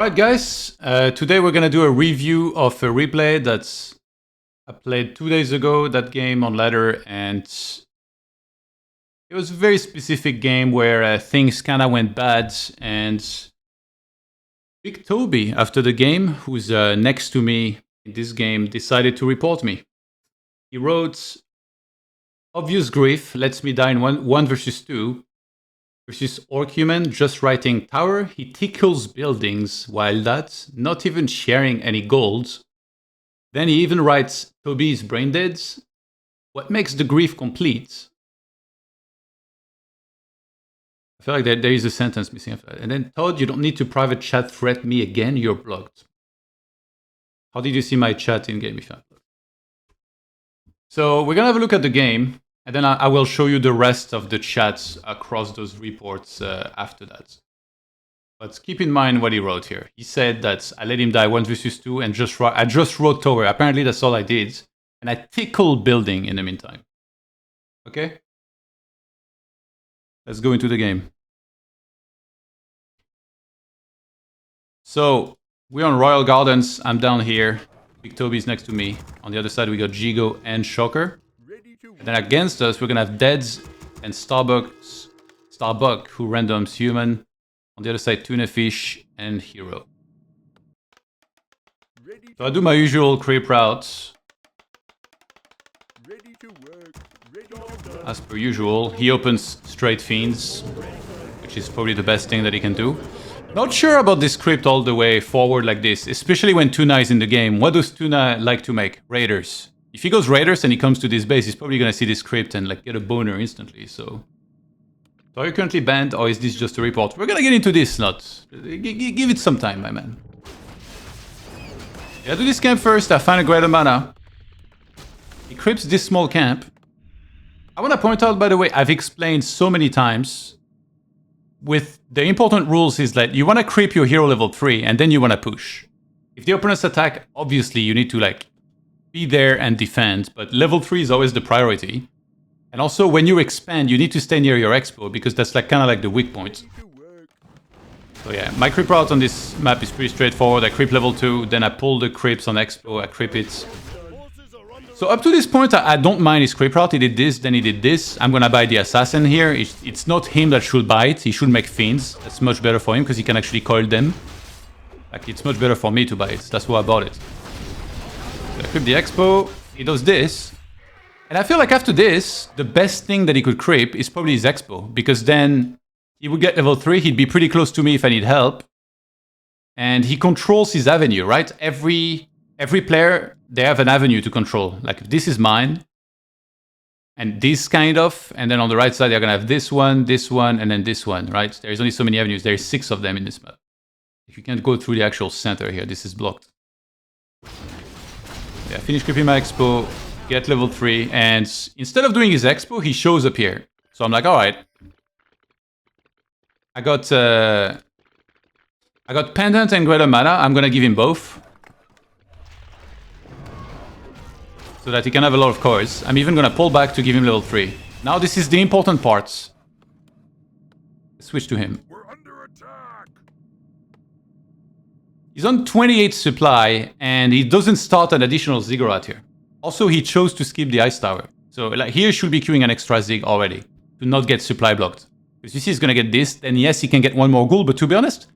Alright guys, today we're gonna do a review of a replay that's I played 2 days ago, that game on ladder, and it was a very specific game where things kinda went bad, and Big Toby, after the game, who's next to me in this game, decided to report me. He wrote, "Obvious grief lets me die in 1 versus 2. Versus Orc Human, just writing tower, he tickles buildings, while that, not even sharing any gold. Then he even writes Toby's brain dead. What makes the grief complete?" I feel like there is a sentence missing after that. And then, "Todd, you don't need to private chat threat me again, you're blocked." How did you see my chat in game if you're blocked? So we're gonna have a look at the game. And then I will show you the rest of the chats across those reports after that. But keep in mind what he wrote here. He said that I let him die 1 versus 2 and I just wrote tower. Apparently that's all I did. And I tickled building in the meantime. Okay? Let's go into the game. So, we're on Royal Gardens. I'm down here. Big Toby's next to me. On the other side we got Jigo and Shocker. And then against us, we're gonna have Deads and Starbuck, who randoms human. On the other side, Tuna Fish and Hero. So I do my usual creep route. As per usual, he opens straight Fiends, which is probably the best thing that he can do. Not sure about this crypt all the way forward like this, especially when Tuna is in the game. What does Tuna like to make? Raiders. If he goes Raiders and he comes to this base, he's probably gonna see this crypt and like get a boner instantly, so are you currently banned, or is this just a report? We're gonna get into this, not... Give it some time, my man. Yeah, do this camp first, I find a greater mana. He crypts this small camp. I wanna point out, by the way, I've explained so many times, with the important rules is that you wanna creep your hero level 3, and then you wanna push. If the opponents attack, obviously you need to like be there and defend, but level 3 is always the priority. And also, when you expand, you need to stay near your expo, because that's like kind of like the weak point. So yeah, my creep route on this map is pretty straightforward. I creep level 2, then I pull the creeps on expo, I creep it. So up to this point, I don't mind his creep route. He did this, then he did this. I'm gonna buy the assassin here. It's not him that should buy it, he should make fiends. That's much better for him, because he can actually coil them. Like, it's much better for me to buy it, that's why I bought it. I creep the expo, he does this, and I feel like after this, the best thing that he could creep is probably his expo, because then he would get level 3, he'd be pretty close to me if I need help, and he controls his avenue, right? Every player, they have an avenue to control. Like, if this is mine, and this kind of, and then on the right side they're gonna have this one, and then this one, right? There's only so many avenues, there's 6 of them in this map. If you can't go through the actual center here, this is blocked. Yeah, finish creeping my expo, get level 3, and instead of doing his expo, he shows up here. So I'm like, alright. I got Pendant and Greater Mana, I'm gonna give him both. So that he can have a lot of cores. I'm even gonna pull back to give him level 3. Now this is the important part. Switch to him. He's on 28 supply, and he doesn't start an additional ziggurat here. Also, he chose to skip the ice tower. So like here should be queuing an extra zig already, to not get supply blocked. Because you see he's gonna get this, then yes, he can get 1 more ghoul, but to be honest,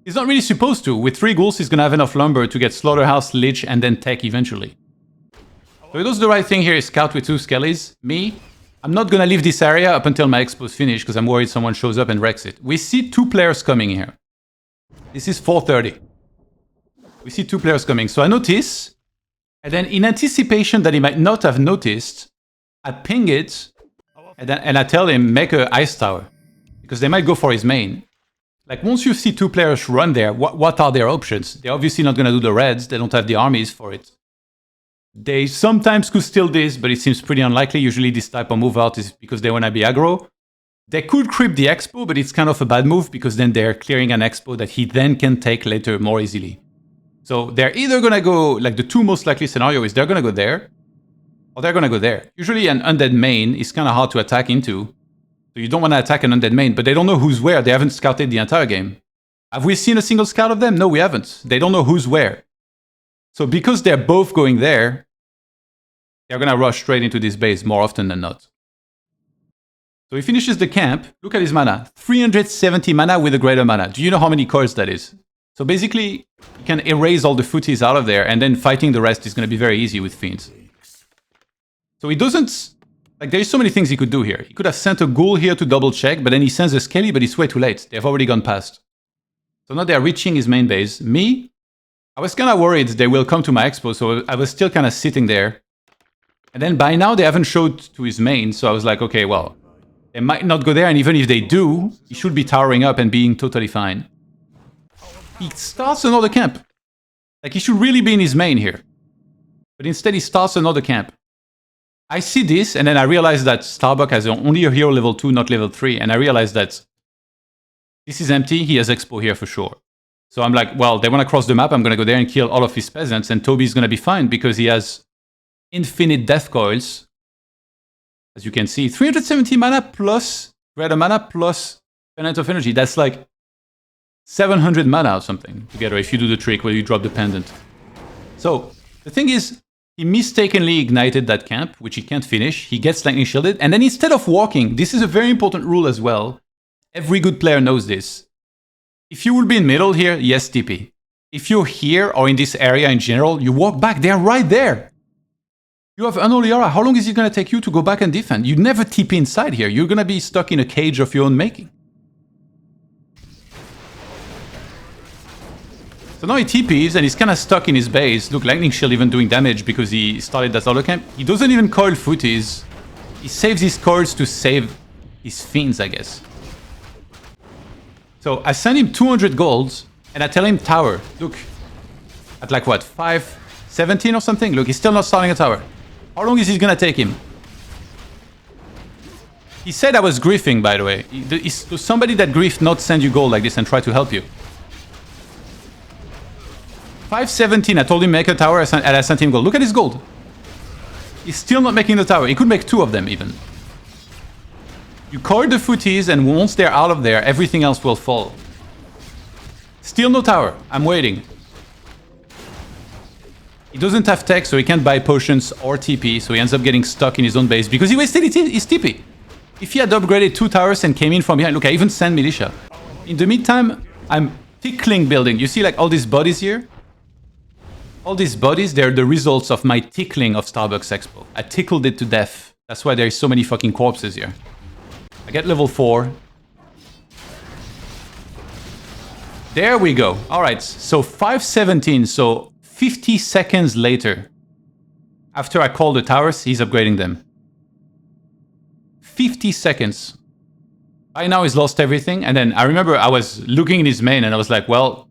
he's not really supposed to. With 3 ghouls, he's gonna have enough lumber to get Slaughterhouse, Lich, and then Tech eventually. So he does the right thing here, is scout with 2 skellies. Me, I'm not gonna leave this area up until my expo is finished, because I'm worried someone shows up and wrecks it. We see 2 players coming here. This is 4:30. We see 2 players coming, so I notice, and then in anticipation that he might not have noticed, I ping it, and I tell him, make a ice tower, because they might go for his main. Like, once you see 2 players run there, what are their options? They're obviously not going to do the reds, they don't have the armies for it. They sometimes could steal this, but it seems pretty unlikely. Usually this type of move out is because they want to be aggro. They could creep the expo, but it's kind of a bad move, because then they're clearing an expo that he then can take later more easily. So they're either gonna go, like the 2 most likely scenario is they're gonna go there, or they're gonna go there. Usually an undead main is kind of hard to attack into, so you don't want to attack an undead main, but they don't know who's where, they haven't scouted the entire game. Have we seen a single scout of them? No, we haven't. They don't know who's where. So because they're both going there, they're going to rush straight into this base more often than not. So he finishes the camp. Look at his mana. 370 mana with a greater mana. Do you know how many cards that is? So basically, you can erase all the footies out of there, and then fighting the rest is going to be very easy with Fiends. So he doesn't... Like, there's so many things he could do here. He could have sent a ghoul here to double check, but then he sends a Skelly, but it's way too late. They've already gone past. So now they're reaching his main base. Me, I was kind of worried they will come to my expo, so I was still kind of sitting there. And then by now they haven't showed to his main, so I was like, okay, well, they might not go there, and even if they do, he should be towering up and being totally fine. He starts another camp. Like, he should really be in his main here. But instead he starts another camp. I see this, and then I realize that Starbuck has only a hero level 2, not level 3, and I realize that this is empty, he has expo here for sure. So I'm like, well, they want to cross the map, I'm going to go there and kill all of his peasants, and Toby's going to be fine because he has infinite death coils. As you can see, 370 mana plus greater mana plus Pendant of Energy. That's like 700 mana or something together if you do the trick where you drop the pendant. So the thing is, he mistakenly ignited that camp, which he can't finish. He gets lightning shielded, and then instead of walking, this is a very important rule as well. Every good player knows this. If you will be in middle here, yes, TP. If you're here or in this area in general, you walk back. They're right there. You have Unholy Aura. How long is it going to take you to go back and defend? You never TP inside here. You're going to be stuck in a cage of your own making. So now he TPs and he's kind of stuck in his base. Look, Lightning Shield even doing damage because he started that auto camp. He doesn't even coil footies. He saves his coils to save his Fiends, I guess. So I send him 200 golds and I tell him tower. Look, at like what, 517 or something? Look, he's still not starting a tower. How long is it gonna take him? He said I was griefing, by the way. Does somebody that griefed not send you gold like this and try to help you? 517, I told him make a tower and I sent him gold. Look at his gold. He's still not making the tower. He could make 2 of them even. You coil the footies and once they're out of there, everything else will fall. Still no tower. I'm waiting. He doesn't have tech, so he can't buy potions or TP, so he ends up getting stuck in his own base because he wasted his TP. If he had upgraded 2 towers and came in from behind, look, I even sent militia. In the meantime, I'm tickling building. You see like all these bodies here? All these bodies, they're the results of my tickling of Starbucks Expo. I tickled it to death. That's why there's so many fucking corpses here. I get level 4. There we go. Alright, so 517, so 50 seconds later. After I call the towers, he's upgrading them. 50 seconds. By now he's lost everything, and then I remember I was looking in his main and I was like, well,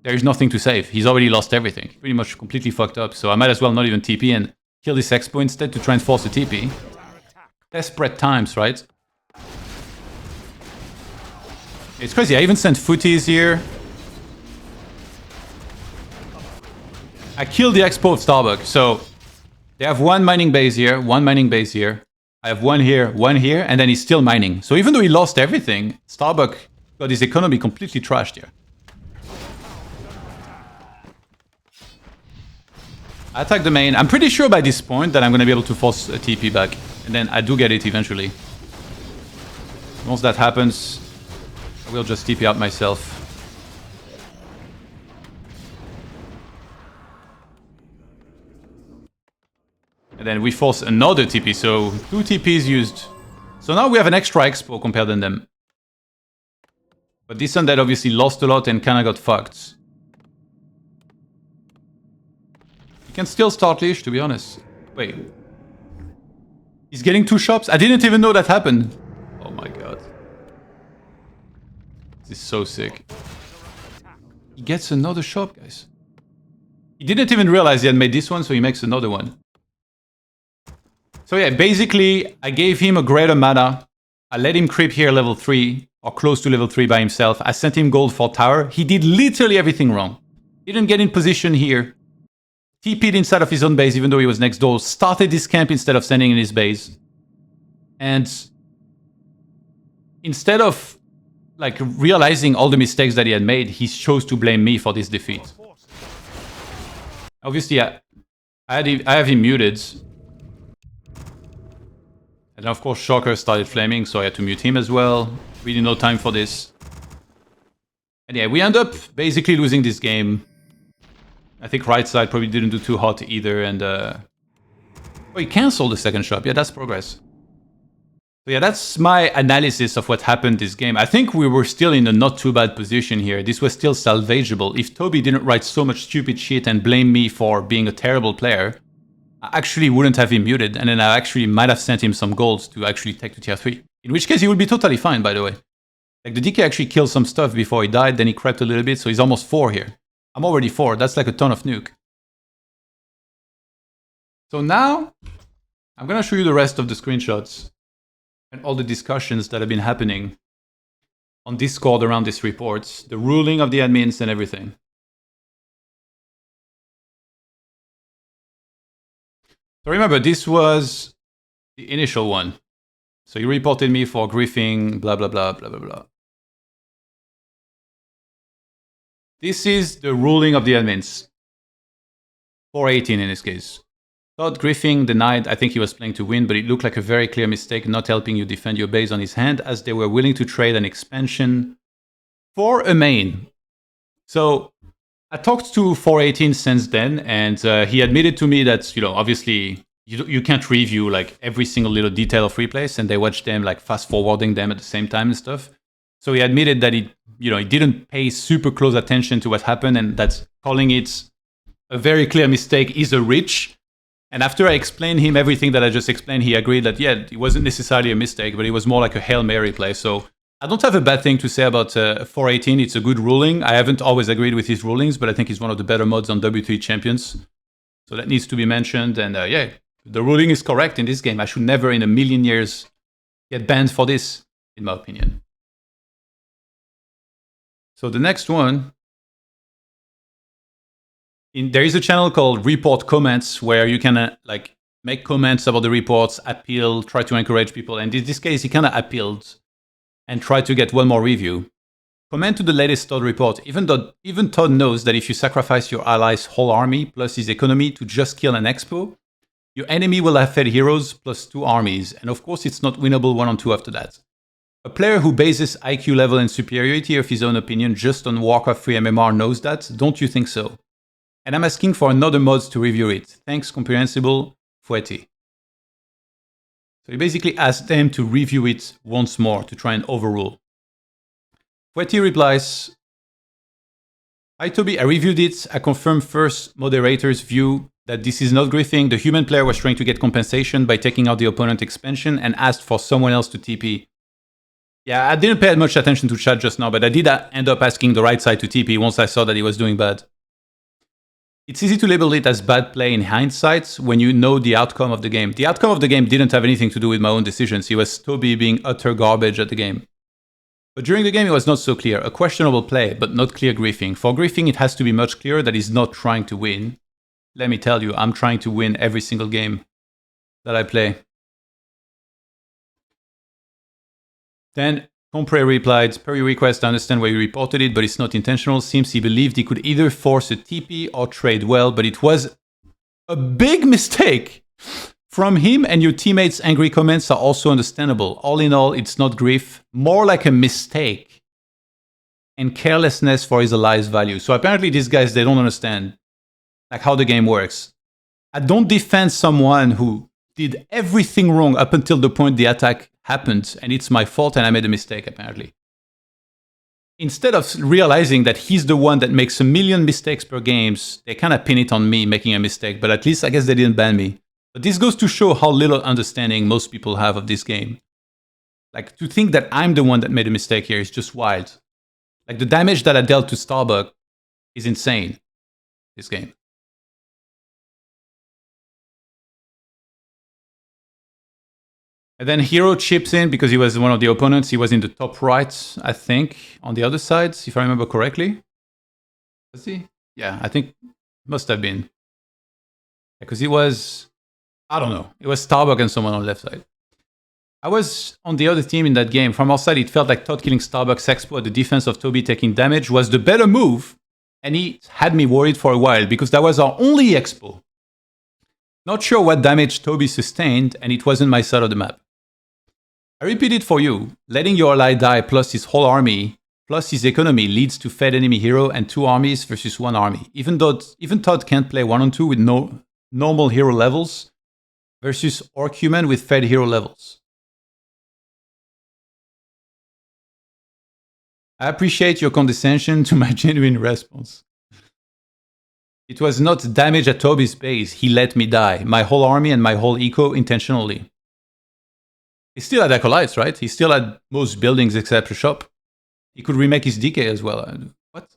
there is nothing to save. He's already lost everything. Pretty much completely fucked up, so I might as well not even TP and kill this expo instead to try and force a TP. Desperate times, right? It's crazy, I even sent footies here. I killed the expo of Starbuck, so they have 1 mining base here, 1 mining base here. I have 1 here, and then he's still mining. So even though he lost everything, Starbuck got his economy completely trashed here. I attack the main. I'm pretty sure by this point that I'm going to be able to force a TP back. And then I do get it eventually. Once that happens, I will just TP out myself. And then we force another TP, so 2 TPs used. So now we have an extra expo compared to them. But this undead obviously lost a lot and kinda got fucked. You can still start leash, to be honest. Wait. He's getting 2 shops? I didn't even know that happened. Oh my god. This is so sick. He gets another shop, guys. He didn't even realize he had made this one, so he makes another one. So yeah, basically, I gave him a greater mana. I let him creep here level 3, or close to level 3 by himself. I sent him gold for tower. He did literally everything wrong. Didn't get in position here. TP'd inside of his own base even though he was next door. Started his camp instead of standing in his base. And instead of like realizing all the mistakes that he had made, he chose to blame me for this defeat. Obviously, I have him muted. And then of course Shocker started flaming, so I had to mute him as well. Really no time for this. And yeah, we end up basically losing this game. I think right side probably didn't do too hot either, and oh, he cancelled the second shop. Yeah, that's progress. So yeah, that's my analysis of what happened this game. I think we were still in a not too bad position here. This was still salvageable. If Toby didn't write so much stupid shit and blame me for being a terrible player, I actually wouldn't have him muted, and then I actually might have sent him some golds to actually take to tier 3. In which case he would be totally fine, by the way. Like, the DK actually killed some stuff before he died, then he crept a little bit, so he's almost 4 here. I'm already 4, that's like a ton of nuke. So now, I'm gonna show you the rest of the screenshots and all the discussions that have been happening on Discord around this report, the ruling of the admins and everything. So remember, this was the initial one. So he reported me for griefing, blah, blah, blah, blah, blah, blah. This is the ruling of the admins. 418 in this case. Thought griefing denied, I think he was playing to win, but it looked like a very clear mistake not helping you defend your base on his hand, as they were willing to trade an expansion for a main. So I talked to 418 since then, and he admitted to me that, you know, obviously you can't review like every single little detail of replays, and they watch them like fast forwarding them at the same time and stuff. So he admitted that he didn't pay super close attention to what happened, and that calling it a very clear mistake is a reach. And after I explained him everything that I just explained, he agreed that, yeah, it wasn't necessarily a mistake, but it was more like a Hail Mary play. So I don't have a bad thing to say about 418. It's a good ruling. I haven't always agreed with his rulings, but I think he's one of the better mods on W3 Champions. So that needs to be mentioned. And yeah, the ruling is correct in this game. I should never in a million years get banned for this, in my opinion. So the next one, there is a channel called Report Comments where you can like make comments about the reports, appeal, try to encourage people. And in this case, he kind of appealed and tried to get one more review. Comment to the latest ToD report. Even ToD knows that if you sacrifice your ally's whole army plus his economy to just kill an expo, your enemy will have fed heroes plus 2 armies. And of course, it's not winnable 1-on-2 after that. A player who bases IQ level and superiority of his own opinion just on Warcraft 3 MMR knows that, don't you think so? And I'm asking for another mods to review it. Thanks, comprehensible, Fouetti. So he basically asked them to review it once more to try and overrule. Fouetti replies, Hi Toby, I reviewed it. I confirmed first moderator's view that this is not griefing. The human player was trying to get compensation by taking out the opponent expansion and asked for someone else to TP. Yeah, I didn't pay much attention to chat just now, but I did end up asking the right side to TP once I saw that he was doing bad. It's easy to label it as bad play in hindsight when you know the outcome of the game. The outcome of the game didn't have anything to do with my own decisions. It was Toby being utter garbage at the game. But during the game, it was not so clear. A questionable play, but not clear griefing. For griefing, it has to be much clearer that he's not trying to win. Let me tell you, I'm trying to win every single game that I play. Then Compre replied, per your request, I understand why you reported it, but it's not intentional. Seems he believed he could either force a TP or trade well, but it was a big mistake. From him, and your teammates' angry comments are also understandable. All in all, it's not grief, more like a mistake and carelessness for his allies' value. So apparently these guys, they don't understand like how the game works. I don't defend someone who did everything wrong up until the point the attack happened, and it's my fault and I made a mistake, apparently. Instead of realizing that he's the one that makes a million mistakes per game, they kind of pin it on me making a mistake, but at least I guess they didn't ban me. But this goes to show how little understanding most people have of this game. Like, to think that I'm the one that made a mistake here is just wild. Like, the damage that I dealt to Starbuck is insane, this game. And then Hero chips in because he was one of the opponents. He was in the top right, I think, on the other side, if I remember correctly. Was he? Yeah, I think must have been. Because he was, I don't know, it was Starbuck and someone on the left side. I was on the other team in that game. From our side, it felt like Todd killing Starbucks Expo at the defense of Toby taking damage was the better move, and he had me worried for a while because that was our only Expo. Not sure what damage Toby sustained, and it wasn't my side of the map. I repeat it for you. Letting your ally die plus his whole army, plus his economy leads to fed enemy hero and 2 armies versus 1 army. Even Todd can't play 1-on-2 with no normal hero levels versus Orc Human with fed hero levels. I appreciate your condescension to my genuine response. It was not damage at Toby's base, he let me die. My whole army and my whole eco intentionally. He still had Acolytes, right? He still had most buildings except a shop. He could remake his DK as well. What?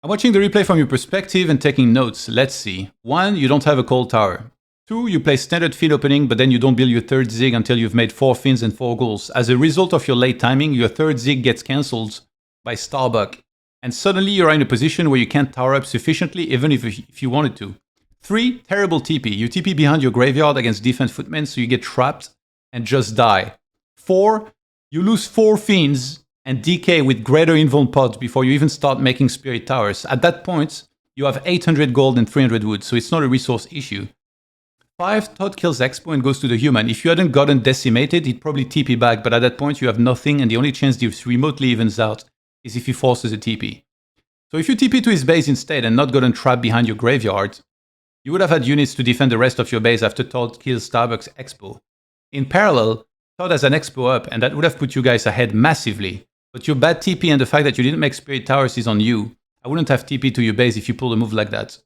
I'm watching the replay from your perspective and taking notes. Let's see. 1, you don't have a cold tower. 2, you play standard field opening, but then you don't build your third Zig until you've made 4 fins and 4 goals. As a result of your late timing, your third Zig gets cancelled by Starbuck. And suddenly you're in a position where you can't tower up sufficiently even if you wanted to. 3, terrible TP. You TP behind your graveyard against defense footmen, so you get trapped and just die. 4, you lose 4 fins and DK with greater invuln pods before you even start making spirit towers. At that point, you have 800 gold and 300 wood, so it's not a resource issue. 5, Todd kills Expo and goes to the human. If you hadn't gotten decimated, he'd probably TP back, but at that point you have nothing, and the only chance this remotely evens out is if he forces a TP. So if you TP to his base instead and not gotten trapped behind your graveyard, you would have had units to defend the rest of your base after Todd kills Starbucks Expo. In parallel, Todd has an Expo up, and that would have put you guys ahead massively. But your bad TP and the fact that you didn't make Spirit Towers is on you. I wouldn't have TP to your base if you pulled a move like that.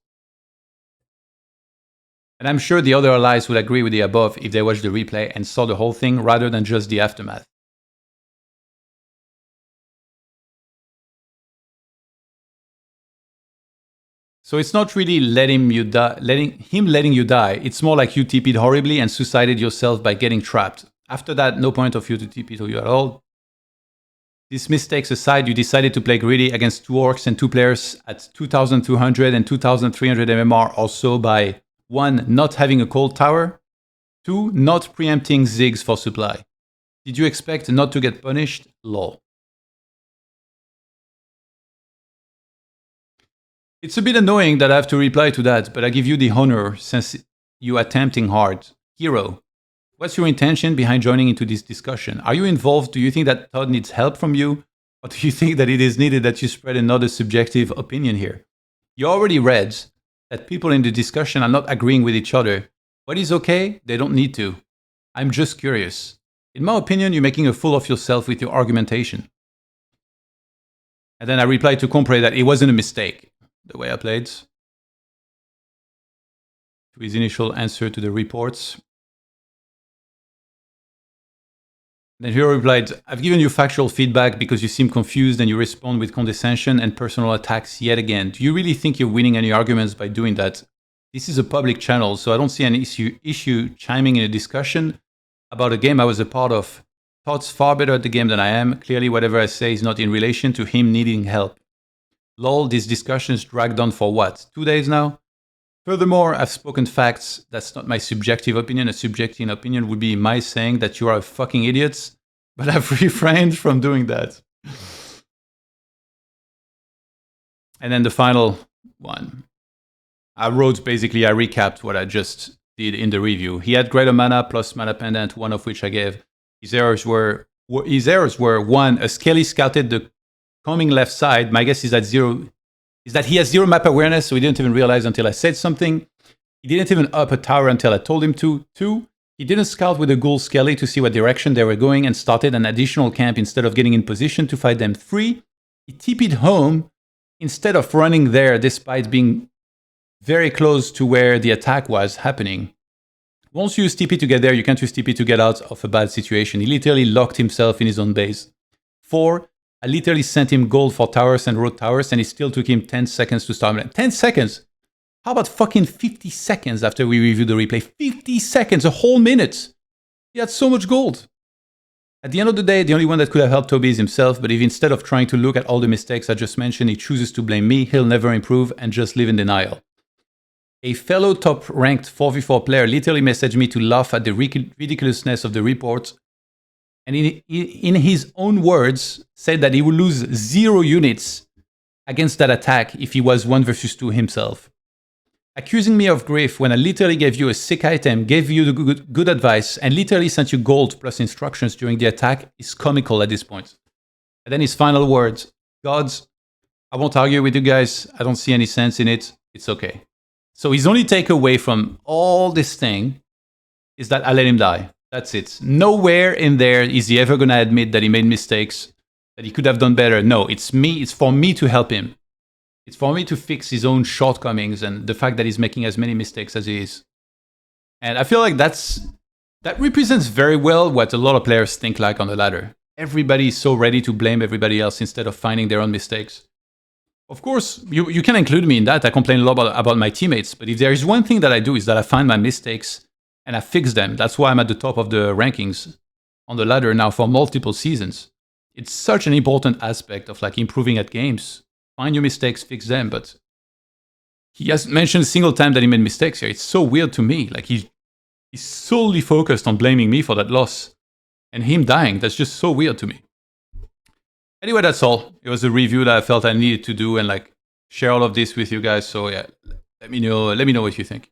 And I'm sure the other allies would agree with the above if they watched the replay and saw the whole thing rather than just the aftermath. So it's not really letting him letting you die. It's more like you TP'd horribly and suicided yourself by getting trapped. After that, no point of you to TP to you at all. These mistakes aside, you decided to play greedy against 2 orcs and 2 players at 2,200 and 2,300 MMR or so by 1. Not having a cold tower, 2. Not preempting Zigs for supply. Did you expect not to get punished? Lol. It's a bit annoying that I have to reply to that, but I give you the honor since you attempting hard. Hero, what's your intention behind joining into this discussion? Are you involved? Do you think that Todd needs help from you? Or do you think that it is needed that you spread another subjective opinion here? You already read that people in the discussion are not agreeing with each other. What is okay? They don't need to. I'm just curious. In my opinion, you're making a fool of yourself with your argumentation. And then I replied to Compre that it wasn't a mistake, the way I played. To his initial answer to the reports. Then Hero replied, I've given you factual feedback because you seem confused and you respond with condescension and personal attacks yet again. Do you really think you're winning any arguments by doing that? This is a public channel, so I don't see an issue chiming in a discussion about a game I was a part of. Todd's far better at the game than I am. Clearly, whatever I say is not in relation to him needing help. Lol, these discussions dragged on for what? 2 days now? Furthermore, I've spoken facts. That's not my subjective opinion. A subjective opinion would be my saying that you are a fucking idiot, but I've refrained from doing that. And then the final one. I recapped what I just did in the review. He had greater mana plus mana pendant, one of which I gave. His errors were 1, a Skelly scouted the coming left side. My guess is that he has 0 map awareness, so he didn't even realize until I said something. He didn't even up a tower until I told him to. 2, he didn't scout with a ghoul Skelly to see what direction they were going and started an additional camp instead of getting in position to fight them. 3, he TP'd home instead of running there despite being very close to where the attack was happening. Once you use TP to get there, you can't use TP to get out of a bad situation. He literally locked himself in his own base. 4, I literally sent him gold for towers and road towers, and it still took him 10 seconds to start. 10 seconds? How about fucking 50 seconds after we reviewed the replay? 50 seconds, a whole minute! He had so much gold. At the end of the day, the only one that could have helped Toby is himself, but if instead of trying to look at all the mistakes I just mentioned, he chooses to blame me, he'll never improve and just live in denial. A fellow top-ranked 4v4 player literally messaged me to laugh at the ridiculousness of the report, and in his own words, said that he would lose 0 units against that attack if he was 1 versus 2 himself. Accusing me of grief when I literally gave you a sick item, gave you the good advice, and literally sent you gold plus instructions during the attack is comical at this point. And then his final words, gods, I won't argue with you guys, I don't see any sense in it, it's okay. So his only takeaway from all this thing is that I let him die. That's it. Nowhere in there is he ever gonna admit that he made mistakes, that he could have done better. No, it's for me to help him. It's for me to fix his own shortcomings and the fact that he's making as many mistakes as he is. And I feel like that represents very well what a lot of players think like on the ladder. Everybody is so ready to blame everybody else instead of finding their own mistakes. Of course, you can include me in that. I complain a lot about my teammates. But if there is one thing that I do is that I find my mistakes and I fix them. That's why I'm at the top of the rankings on the ladder now for multiple seasons. It's such an important aspect of like improving at games. Find your mistakes, fix them, but he hasn't mentioned a single time that he made mistakes here. It's so weird to me. Like he's solely focused on blaming me for that loss. And him dying, that's just so weird to me. Anyway, that's all. It was a review that I felt I needed to do and like share all of this with you guys. So yeah, let me know what you think.